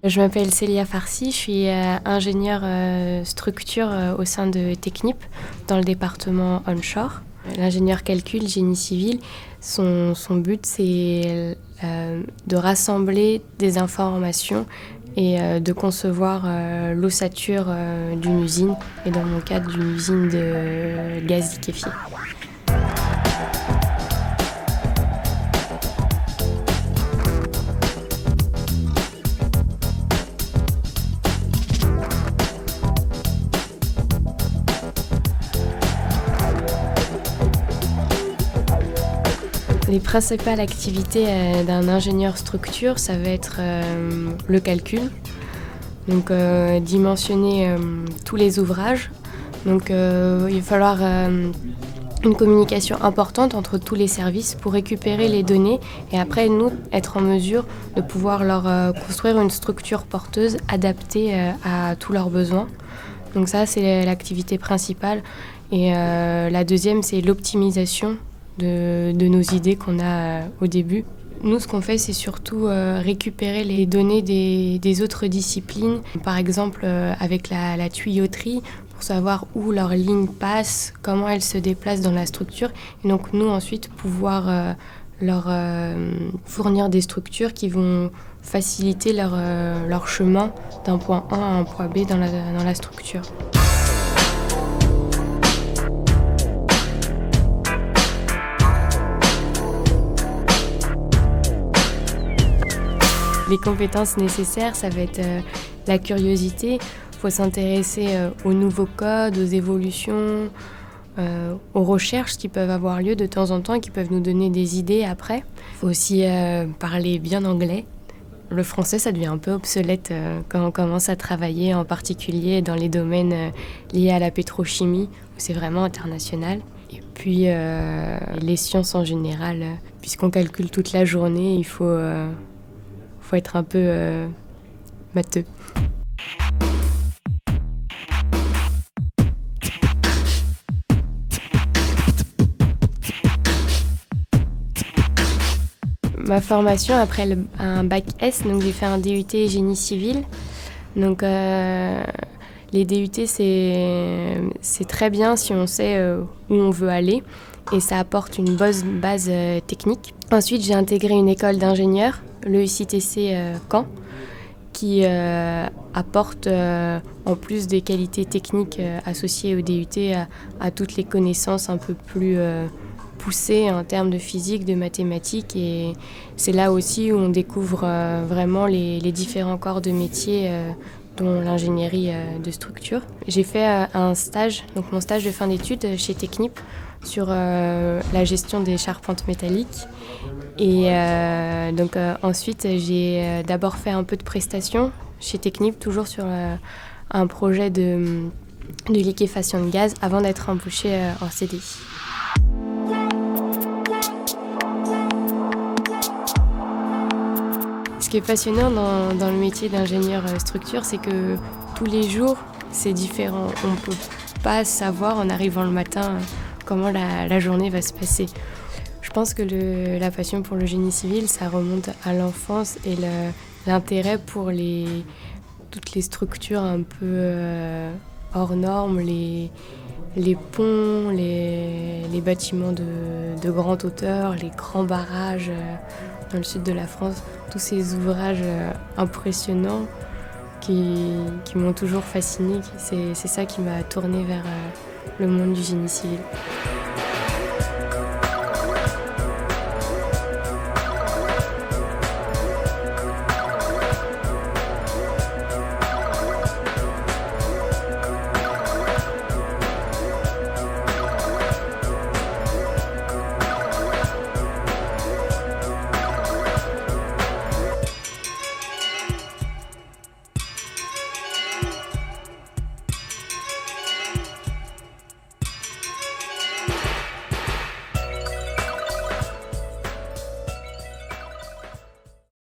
Je m'appelle Célia Farsi, je suis ingénieure structure au sein de Technip dans le département onshore. L'ingénieur calcul, génie civil, son but c'est de rassembler des informations et de concevoir l'ossature d'une usine, et dans mon cadre d'une usine de gaz liquéfié. Les principales activités d'un ingénieur structure, ça va être le calcul, donc dimensionner tous les ouvrages. Donc il va falloir une communication importante entre tous les services pour récupérer les données et après nous être en mesure de pouvoir leur construire une structure porteuse adaptée à tous leurs besoins. Donc ça c'est l'activité principale et la deuxième c'est l'optimisation de nos idées qu'on a au début. Nous, ce qu'on fait, c'est surtout récupérer les données des autres disciplines, par exemple avec la tuyauterie, pour savoir où leurs lignes passent, comment elles se déplacent dans la structure. Et donc nous, ensuite, pouvoir leur fournir des structures qui vont faciliter leur chemin d'un point A à un point B dans la structure. Les compétences nécessaires, ça va être la curiosité. Il faut s'intéresser aux nouveaux codes, aux évolutions, aux recherches qui peuvent avoir lieu de temps en temps et qui peuvent nous donner des idées après. Il faut aussi parler bien anglais. Le français, ça devient un peu obsolète quand on commence à travailler, en particulier dans les domaines liés à la pétrochimie, où c'est vraiment international. Et puis les sciences en général, puisqu'on calcule toute la journée, il faut être un peu matheux. Ma formation après un bac S, donc j'ai fait un DUT génie civil. Donc les DUT c'est très bien si on sait où on veut aller et ça apporte une bonne base technique. Ensuite j'ai intégré une école d'ingénieur, le ICTC Caen, qui apporte en plus des qualités techniques associées au DUT à toutes les connaissances un peu plus poussées en termes de physique, de mathématiques, et c'est là aussi où on découvre vraiment les différents corps de métier dont l'ingénierie de structure. J'ai fait un stage, donc mon stage de fin d'études chez Technip, sur la gestion des charpentes métalliques. Et donc ensuite, j'ai d'abord fait un peu de prestations chez Technip, toujours sur un projet de liquéfaction de gaz, avant d'être embauchée en CDI. Ce qui est passionnant dans le métier d'ingénieur structure, c'est que tous les jours, c'est différent. On ne peut pas savoir en arrivant le matin comment la journée va se passer. Je pense que la passion pour le génie civil, ça remonte à l'enfance et l'intérêt pour toutes les structures un peu hors normes, les ponts, les bâtiments de grande hauteur, les grands barrages dans le sud de la France, tous ces ouvrages impressionnants qui m'ont toujours fascinée. C'est ça qui m'a tournée vers le monde du génie civil.